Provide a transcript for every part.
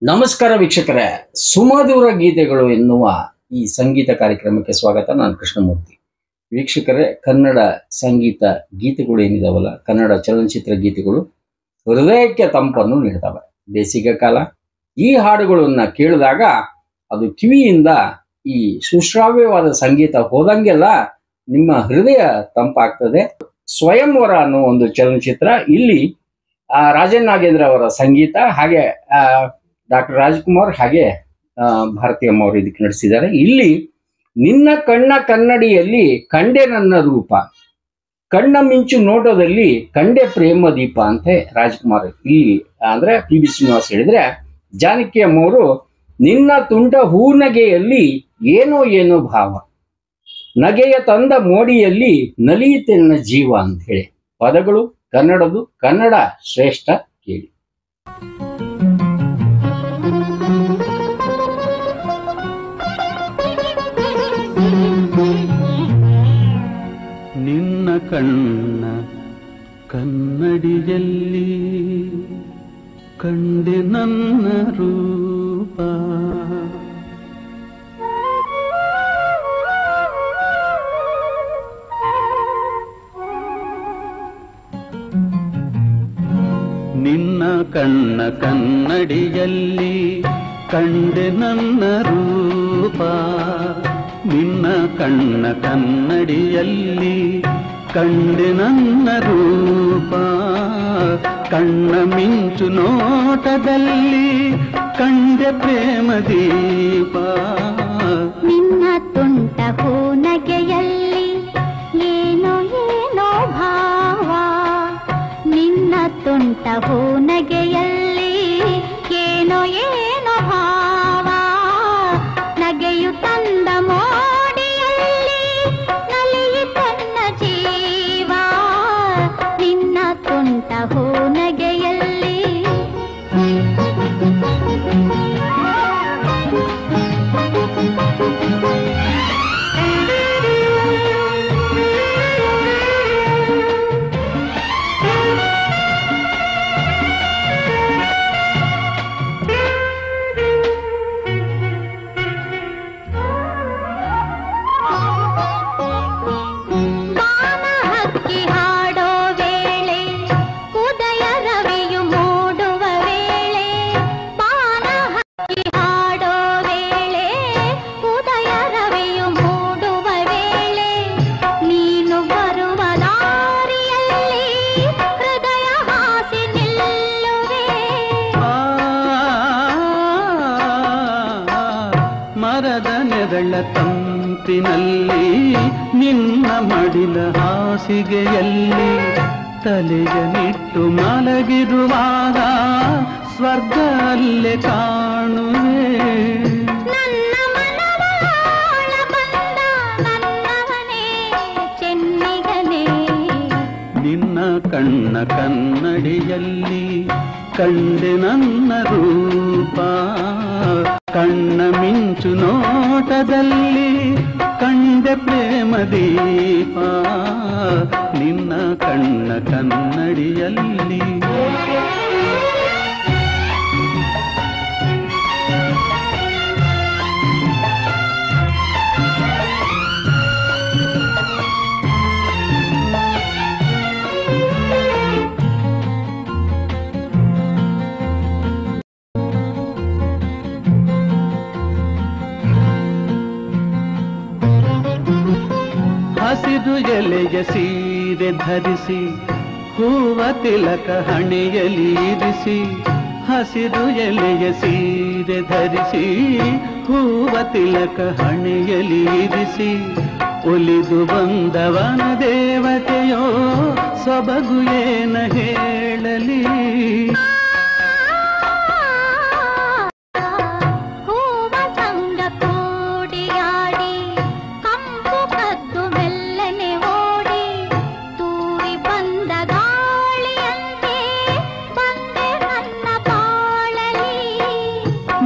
ನಮಸ್ಕಾರ ವೀಕ್ಷಕರೇ, ಸುಮಧುರ ಗೀತೆಗಳು ಎನ್ನುವ ಈ ಸಂಗೀತ ಕಾರ್ಯಕ್ರಮಕ್ಕೆ ಸ್ವಾಗತ. ನಾನು ಕೃಷ್ಣಮೂರ್ತಿ. ವೀಕ್ಷಕರೇ, ಕನ್ನಡ ಸಂಗೀತ ಗೀತೆಗಳು ಏನಿದಾವಲ್ಲ, ಕನ್ನಡ ಚಲನಚಿತ್ರ ಗೀತೆಗಳು ಹೃದಯಕ್ಕೆ ತಂಪನ್ನು ನೀಡ್ತವೆ. ಬೇಸಿಗೆ ಕಾಲ ಈ ಹಾಡುಗಳನ್ನ ಕೇಳಿದಾಗ ಅದು ಕಿವಿಯಿಂದ ಈ ಸುಶ್ರಾವ್ಯವಾದ ಸಂಗೀತ ಹೋದಂಗೆಲ್ಲ ನಿಮ್ಮ ಹೃದಯ ತಂಪಾಗ್ತದೆ. ಸ್ವಯಂವರ ಅನ್ನೋ ಒಂದು ಚಲನಚಿತ್ರ, ಇಲ್ಲಿ ರಾಜನ್ ನಾಗೇಂದ್ರ ಅವರ ಸಂಗೀತ, ಹಾಗೆ ಡಾಕ್ಟರ್ ರಾಜ್ಕುಮಾರ್ ಹಾಗೆ ಭಾರತಿ ಅಮ್ಮ ಅವರು ಇದಕ್ಕೆ ನಡೆಸಿದ್ದಾರೆ. ಇಲ್ಲಿ ನಿನ್ನ ಕಣ್ಣ ಕನ್ನಡಿಯಲ್ಲಿ ಕಂಡೆ ನನ್ನ ರೂಪ, ಕಣ್ಣ ಮಿಂಚು ನೋಟದಲ್ಲಿ ಕಂಡೆ ಪ್ರೇಮ ದೀಪ ಅಂತೆ ರಾಜ್ಕುಮಾರ್ ಇಲ್ಲಿ ಅಂದ್ರೆ PB ಶ್ರೀನಿವಾಸ್ ಹೇಳಿದ್ರೆ, ಜಾನಕಿ ಅಮ್ಮವರು ನಿನ್ನ ತುಂಟ ಹೂನಗೆಯಲ್ಲಿ ಏನೋ ಏನೋ ಭಾವ, ನಗೆಯ ತಂದ ಮೋಡಿಯಲ್ಲಿ ನಲಿಯುತ್ತೆನ್ನ ಜೀವ ಅಂತ ಹೇಳಿ ಪದಗಳು ಕನ್ನಡದು. ಕನ್ನಡ ಶ್ರೇಷ್ಠ, ಕೇಳಿ. ನಿನ್ನ ಕಣ್ಣ ಕನ್ನಡಿಯಲ್ಲಿ ಕಂಡೆ ನನ್ನ ರೂಪ, ನಿನ್ನ ಕಣ್ಣ ಕನ್ನಡಿಯಲ್ಲಿ ಕಂಡೆ ನನ್ನ ರೂಪ, ನಿನ್ನ ಕಣ್ಣ ಕನ್ನಡಿಯಲ್ಲಿ ಕಂಡೆ ನನ್ನ ರೂಪ, ಕಣ್ಣ ಮಿಂಚು ನೋಟದಲ್ಲಿ ಕಂಡೆ ಪ್ರೇಮ ದೀಪ, ನಿನ್ನ ತುಂಟ ಹೂನಗೆಯಲ್ಲಿ ಏನೋ ಏನೋ ಭಾವ, ನಿನ್ನ ತುಂಟ ಹೂನಗೆಯಲ್ಲಿ ಏನೋ ಏನೋ ಭಾವ, ನಗೆಯು ತಂದ ಮೋಡಿಯಲ್ಲಿ ನಲಿಯುತ್ತನ್ನ ಜೀವ, ನಿನ್ನ ತುಂಟ ಹೂನಗೆಯಲ್ಲಿ. ಮರದ ನೆರಳ ತಂಪಿನಲ್ಲಿ ನಿನ್ನ ಮಡಿಲ ಹಾಸಿಗೆಯಲ್ಲಿ ತಲೆಯನಿಟ್ಟು ಮಲಗಿರುವಾಗ ಸ್ವರ್ಗ ಅಲ್ಲೇ ಕಾಣುವೆ, ನನ್ನ ಮನವಾಳ ಬಂದ ನನ್ನವನೇ ಚೆನ್ನಿಗನೇ, ನಿನ್ನ ಕಣ್ಣ ಕನ್ನಡಿಯಲ್ಲಿ ಕಂಡೆ ನನ್ನ ರೂಪ, ಕಣ್ಣ ಮಿಂಚು ನೋಟದಲ್ಲಿ ಕಂಡೆ ಪ್ರೇಮ ದೀಪ, ನಿನ್ನ ಕಣ್ಣ ಕನ್ನಡಿಯಲ್ಲಿ. ಹಸಿರು ಎಲೆಯ ಸೀರೆ ಧರಿಸಿ ಹೂವ ತಿಲಕ ಹಣೆಯಲ್ಲಿ ಇರಿಸಿ, ಹಸಿರು ಎಲೆಯ ಸೀರೆ ಧರಿಸಿ ಹೂವ ತಿಲಕ ಹಣೆಯಲ್ಲಿ ಇರಿಸಿ, ಒಲಿದು ಬಂದವನ ದೇವತೆಯೋ ಸೊಬಗು ಏನ ಹೇಳಲಿ,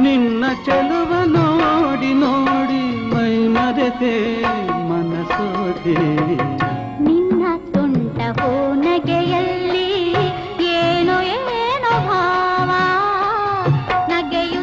ನಿನ್ನ ಚೆಲುವ ನೋಡಿ ನೋಡಿ ಮೈ ಮರೆತೆ ಮನಸೋದೆ, ನಿನ್ನ ತುಂಟ ಹೂನಗೆಯಲ್ಲಿ ಏನೋ ಏನೋ ಭಾವ, ನಗೆಯು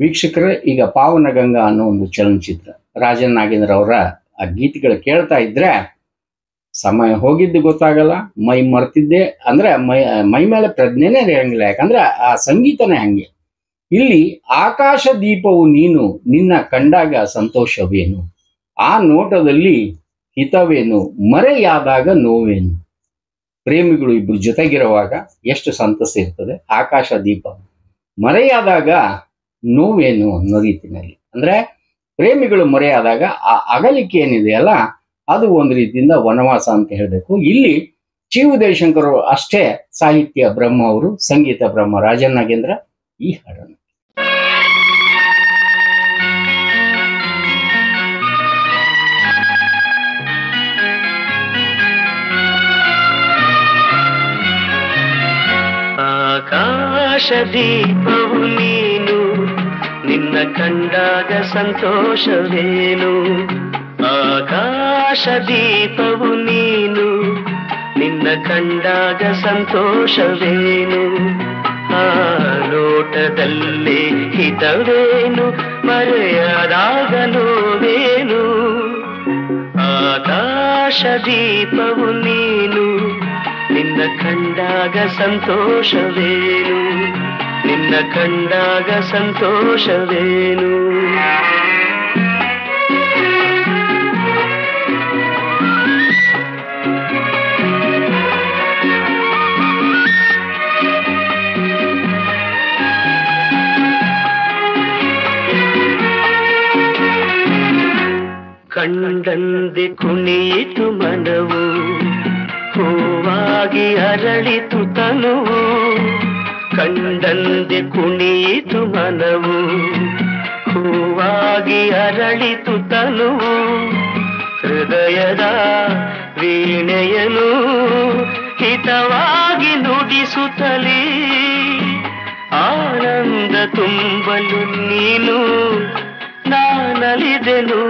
ವೀಕ್ಷಕರೇ, ಈಗ ಪಾವನಗಂಗಾ ಅನ್ನೋ ಒಂದು ಚಲನಚಿತ್ರ, ರಾಜನ್ ನಾಗೇಂದ್ರ ಅವರ ಆ ಗೀತೆಗಳು ಕೇಳ್ತಾ ಇದ್ರೆ ಸಮಯ ಹೋಗಿದ್ದು ಗೊತ್ತಾಗಲ್ಲ, ಮೈ ಮರ್ತಿದ್ದೆ ಅಂದ್ರೆ ಮೈ ಮೇಲೆ ಪ್ರಜ್ಞೆನೇ ಇರಂಗಿಲ್ಲ. ಯಾಕಂದ್ರೆ ಆ ಸಂಗೀತನೇ ಹಂಗೆ. ಇಲ್ಲಿ ಆಕಾಶ ದೀಪವು ನೀನು, ನಿನ್ನ ಕಂಡಾಗ ಸಂತೋಷವೇನು, ಆ ನೋಟದಲ್ಲಿ ಹಿತವೇನು, ಮರೆಯಾದಾಗ ನೋವೇನು. ಪ್ರೇಮಿಗಳು ಇಬ್ರು ಜೊತೆಗಿರುವಾಗ ಎಷ್ಟು ಸಂತಸ ಇರ್ತದೆ. ಆಕಾಶ ದೀಪ ಮರೆಯಾದಾಗ ನೋವೇನು ಅನ್ನೋ ರೀತಿಯಲ್ಲಿ, ಅಂದ್ರೆ ಪ್ರೇಮಿಗಳು ಮರೆಯಾದಾಗ ಆ ಅಗಲಿಕೆ ಏನಿದೆಯಲ್ಲ, ಅದು ಒಂದು ರೀತಿಯಿಂದ ವನವಾಸ ಅಂತ ಹೇಳಬೇಕು. ಇಲ್ಲಿ ಚಿ ಉದಯಶಂಕರ್ ಅಷ್ಟೇ ಸಾಹಿತ್ಯ ಬ್ರಹ್ಮ ಅವರು, ಸಂಗೀತ ಬ್ರಹ್ಮ ರಾಜನ್ ನಾಗೇಂದ್ರ ಈ ಹಾಡನ್ನು. ಆಕಾಶ ದೀಪವು ನೀನು, ನಿನ್ನ ಕಂಡಾಗ ಸಂತೋಷವೇನು. ಆಕಾಶ ದೀಪವು ನೀನು, ನಿನ್ನ ಕಂಡಾಗ ಸಂತೋಷವೇನು. ಆ ಲೋಟದಲ್ಲಿ ಹಿತವೇನು, ಮರೆಯಾದಾಗ ನೋವೇನು. ಆಕಾಶ ದೀಪವು ನೀನು, ನಿನ್ನ ಕಂಡಾಗ ಸಂತೋಷವೇನು, ನಿನ್ನ ಕಂಡಾಗ ಸಂತೋಷವೇನು. ಕಂಡಂದೆ ಕುಣಿಯಿತು ಮನವು, ಹೂವಾಗಿ ಅರಳಿತು ತನುವು. ಕಂಡಂದೆ ಕುಣಿಯಿತು ಮನವು, ಹೂವಾಗಿ ಅರಳಿತು ತನುವು. ಹೃದಯದ ವೀಣೆಯನು ಹಿತವಾಗಿ ನುಡಿಸುತ್ತಲೇ, ಆನಂದ ತುಂಬಲು ನೀನು ನಾನಲಿದೆನು.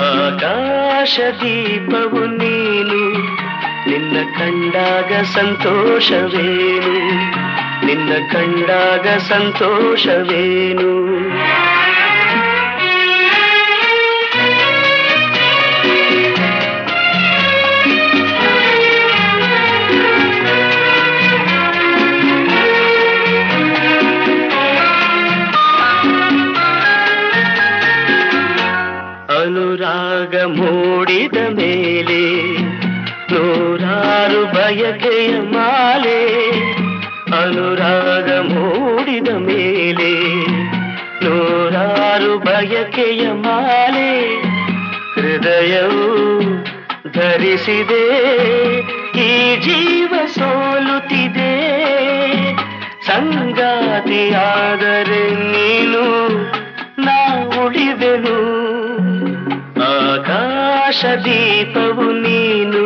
ಆಕಾಶ ದೀಪವು ನೀನು, ನಿನ್ನ ಕಂಡಾಗ ಸಂತೋಷವೇನು, ನಿನ್ನ ಕಂಡಾಗ ಸಂತೋಷವೇನು. ಅನುರಾಗ ಮೂಡಿದ ಮೇಲೆ ನೂರಾರು ಬಯಕೆಯ ಮಾಲೆ. ಅನುರಾಗ ಮೂಡಿದ ಮೇಲೆ ನೂರಾರು ಬಯಕೆಯ ಮಾಲೆ. ಹೃದಯವು ಧರಿಸಿದೆ, ಈ ಜೀವ ಸೋಲುತ್ತಿದೆ. ಸಂಗಾತಿಯಾದರೆ ನೀನು, ನಾ ಉಳಿದೆನು. ಆಕಾಶ ದೀಪವು ನೀನು,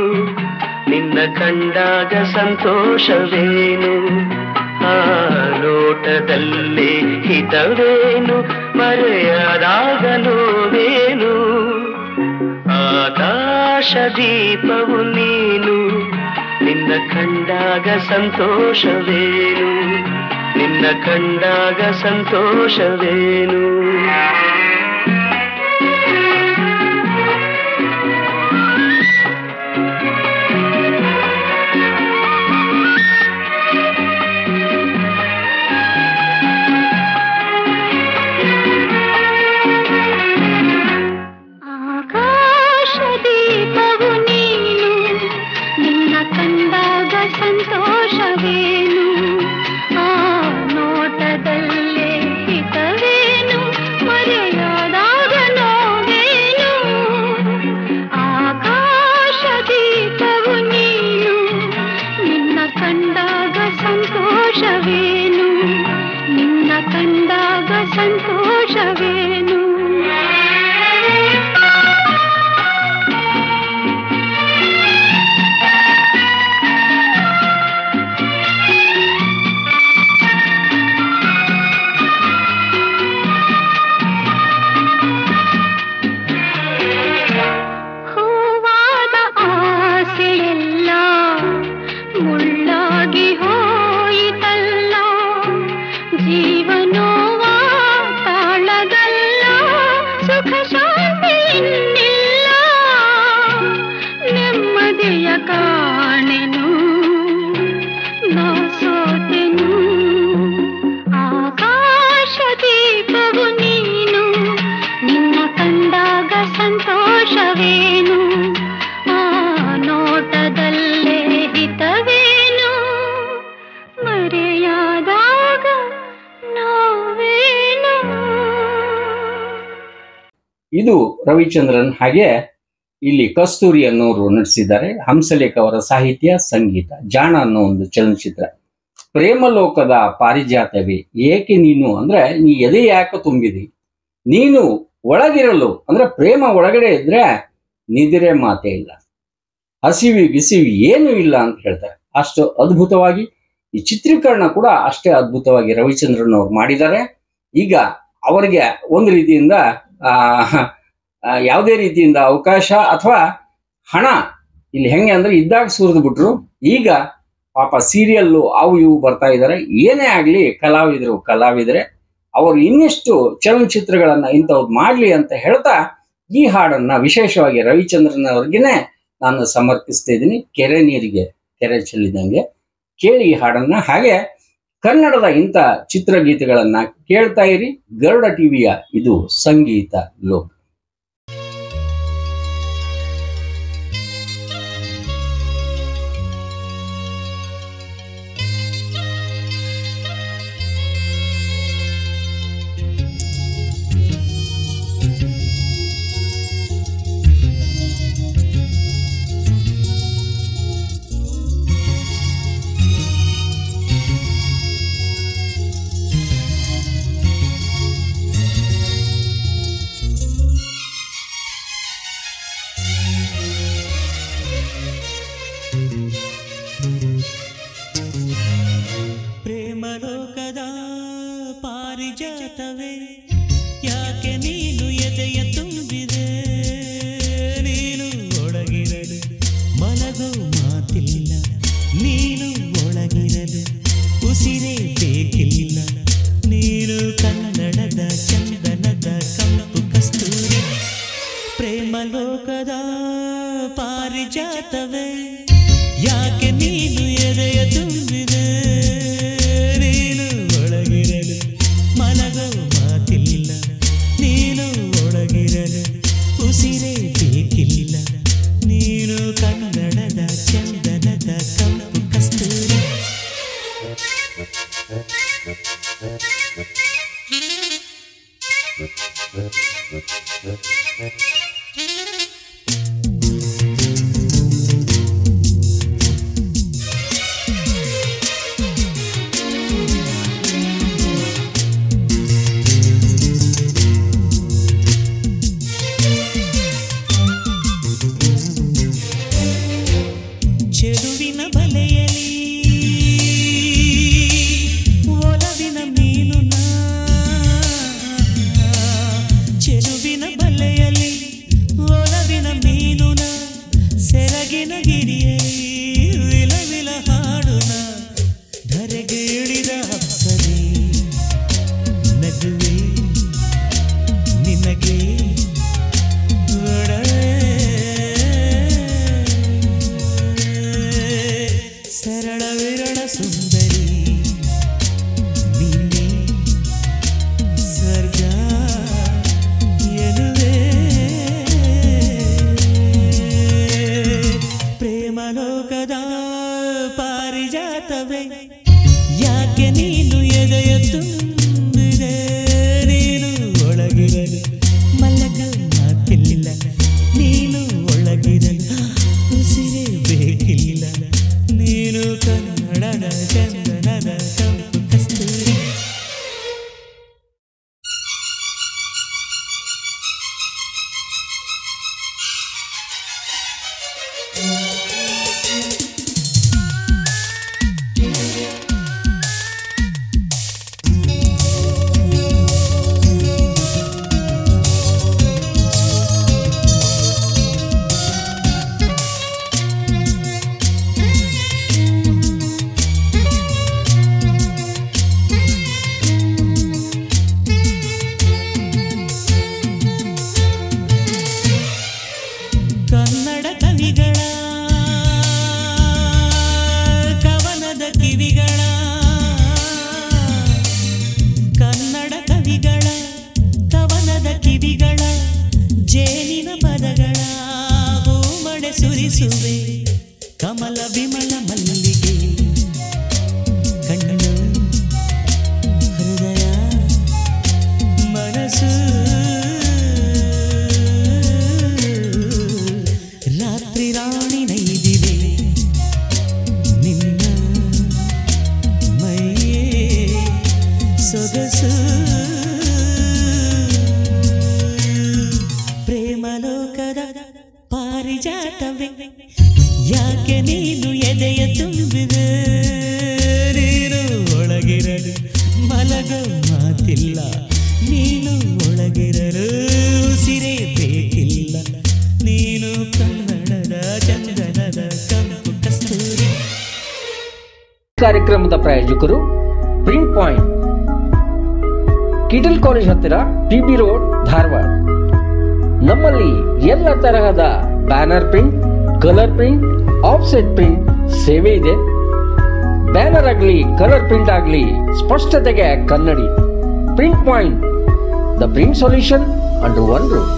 ನಿನ್ನ ಕಂಡಾಗ ಸಂತೋಷವೇನು. ಆ ಲೋಟದಲ್ಲಿ ಹಿತವೇನು, ಮರೆಯಾದಾಗ ನೋವೇನು. ಆಕಾಶ ದೀಪವು ನೀನು, ನಿನ್ನ ಕಂಡಾಗ ಸಂತೋಷವೇನು, ನಿನ್ನ ಕಂಡಾಗ ಸಂತೋಷವೇನು. ಸಂತೋಷವೇನು, ಆ ನೋಟದಲ್ಲೇ ಹಿತವೇನು, ಮರೆಯಾದಾಗ ಇದು ರವಿಚಂದ್ರನ್. ಹಾಗೆ ಇಲ್ಲಿ ಕಸ್ತೂರಿ ಅನ್ನೋರು ನಟಿಸಿದ್ದಾರೆ. ಹಂಸಲೇಖ ಅವರ ಸಾಹಿತ್ಯ, ಸಂಗೀತ. ಜಾಣ ಅನ್ನೋ ಒಂದು ಚಲನಚಿತ್ರ. ಪ್ರೇಮಲೋಕದ ಪಾರಿಜಾತವೇ ಏಕೆ ನೀನು ಅಂದ್ರೆ ನೀ ಎದೆ ಯಾಕೆ ತುಂಬಿದಿ, ನೀನು ಒಳಗಿರಲು ಅಂದ್ರೆ ಪ್ರೇಮ ಒಳಗಡೆ ಇದ್ರೆ ನಿದ್ರೆ ಮಾತೇ ಇಲ್ಲ, ಹಸಿವಿ ಗಿಸಿವಿ ಏನೂ ಇಲ್ಲ ಅಂತ ಹೇಳ್ತಾರೆ. ಅಷ್ಟು ಅದ್ಭುತವಾಗಿ ಈ ಚಿತ್ರೀಕರಣ ಕೂಡ ಅಷ್ಟೇ ಅದ್ಭುತವಾಗಿ ರವಿಚಂದ್ರನ್ ಅವ್ರು ಮಾಡಿದ್ದಾರೆ. ಈಗ ಅವರಿಗೆ ಒಂದು ರೀತಿಯಿಂದ ಯಾವುದೇ ರೀತಿಯಿಂದ ಅವಕಾಶ ಅಥವಾ ಹಣ ಇಲ್ಲಿ ಹೆಂಗೆ ಅಂದ್ರೆ ಇದ್ದಾಗ ಸುರಿದು ಬಿಟ್ರು. ಈಗ ಪಾಪ ಸೀರಿಯಲ್ಲು ಅವು ಇವು ಬರ್ತಾ ಇದ್ದಾರೆ. ಏನೇ ಆಗ್ಲಿ ಕಲಾವಿದರೆ ಅವರು ಇನ್ನೆಷ್ಟು ಚಲನಚಿತ್ರಗಳನ್ನ ಇಂಥವ್ರು ಮಾಡ್ಲಿ ಅಂತ ಹೇಳ್ತಾ ಈ ಹಾಡನ್ನ ವಿಶೇಷವಾಗಿ ರವಿಚಂದ್ರನ್ ಅವ್ರಿಗೇನೆ ನಾನು ಸಮರ್ಪಿಸ್ತಾ ಇದ್ದೀನಿ. ಕೆರೆ ನೀರಿಗೆ ಕೆರೆ ಚೆಲ್ಲಿದಂಗೆ ಕೇಳಿ ಈ ಹಾಡನ್ನ. ಹಾಗೆ ಕನ್ನಡದ ಇಂಥ ಚಿತ್ರಗೀತೆಗಳನ್ನ ಕೇಳ್ತಾ ಇರಿ. ಗರುಡ ಟಿವಿಯ ಇದು ಸಂಗೀತ ಲೋಕ. ಪ್ರೇಮಲೋಕದ ಪಾರಿಜಾತವೇ ಯಾಕೆ ನೀನು ಎದೆಯ ತುಂಬಿದೆ, ನೀನು ಒಳಗಿರಲು ಮಲಗೋ ಮಾತಿಲ್ಲ, ನೀನು ಒಳಗಿರಲು ಉಸಿರೇ ಬೇಕಿಲ್ಲ, ನೀನು ಕನ್ನಡದ ಚಂದನದ ಕಂಪು ಕಸ್ತೂರಿ. ಪ್ರೇಮಲೋಕದ ಪಾರಿಜಾತವೇ ಯಾಕೆ ನೀನು ಎದೆಯ ತುಂಬಿದೆ, ನೀನು ಒಳಗಿರಲು ಮಲಗೋ ಮಾತಿಲ್ಲ, ನೀನು ಒಳಗಿರಲು ಉಸಿರೇ ಬೇಕಿಲ್ಲ, ನೀನು ಕನ್ನಡದ ಚಂದನದ ಕಂಪು ಕಸ್ತೂರಿ. ಚೆಲುವಿನ ಬಲೆಯಲಿ ಒಲವಿನ ಮೀನು ನಾ, ಚೆಲುವಿನ ಬಲೆಯಲಿ ಒಲವಿನ ಮೀನು ನಾ, ಸೆರಗಿನ ಗಿರಿಯಲಿ ವಿಲವಿಲ ಹಾಡುನ, ಧರೆಗೆ ಇಳಿದ ಅಪ್ಸರೆ ನಗುವೆ ನಿನಗೆ ಸರಳ ವಿರಳ ಸುಂದರಿ ನೀನೆ ಸ್ವರ್ಗ ಎನ್ನುವೆ. ಪ್ರೇಮಲೋಕದ ಪಾರಿಜಾತವೇ ಯಾಕೆ ನೀನು ಎದೆಯ ತುಂಬಿದೆ, ನೀನು ಒಳಗಿರಲು ಮಲಗ ಮಾತಿಲ್ಲ, ನೀನು ಒಳಗಿರಲು ಉಸಿರೇ ಬೇಕಿಲ್ಲ, ನೀನು ಕನ್ನಡದ ಚಂದನದ ಕಂಪು ಕಸ್ತೂರಿ. ಕನ್ನಡ ಕವಿಗಳ ಕವನದ ಕಿವಿಗಳ, ಕನ್ನಡ ಕವಿಗಳ ಕವನದ ಕಿವಿಗಳ, ಜೇನಿನ ಪದಗಳ ಹೂಮಳೆ ಸುರಿಸುವೆ, ಕಮಲ ವಿಮಲ ಮಲ್ಲಿಗೆ ಕಣ್ಣು ಹೃದಯ ಮನಸ್ಸು ರಾತ್ರಿ ರಾಣಿ ನೈದಿವೆ ನಿನ್ನ ಮೈಯೇ ಸೊಗಸು ಪ್ರೇಮಲೋಕದ ಪಾರಿಜಾತವೇ ಯಾಕೆ ನೀನು ಎದೆಯ ತುಂಬಿದೆ ನೀನು ಒಳಗಿರಲು ಮಲಗೋ ಮಾತಿಲ್ಲ ನೀನು ಒಳಗಿರಲು ಉಸಿರೇ ಬೇಕಿಲ್ಲ ನೀನು ಕನ್ನಡದ ಚಂದನದ ಕಂಪು ಕಸ್ತೂರಿ. ಕಾರ್ಯಕ್ರಮದ ಪ್ರಾಯೋಜಕರು ಪ್ರಿಂಟ್ ಪಾಯಿಂಟ್, ಕಿಟಲ್ ಕಾಲೇಜ್ ಹತ್ತಿರ, ಟಿಬಿ ರೋಡ್, ಧಾರವಾಡ. ನಮ್ಮಲ್ಲಿ ಎಲ್ಲ ತರಹದ banner print, colour print, offset print ಸೇವೆ ಇದೆ. ಬ್ಯಾನರ್ ಆಗಲಿ ಕಲರ್ ಪ್ರಿಂಟ್ ಆಗಲಿ ಸ್ಪಷ್ಟತೆಗೆ ಕನ್ನಡಿ. Print point, the print solution under one roof.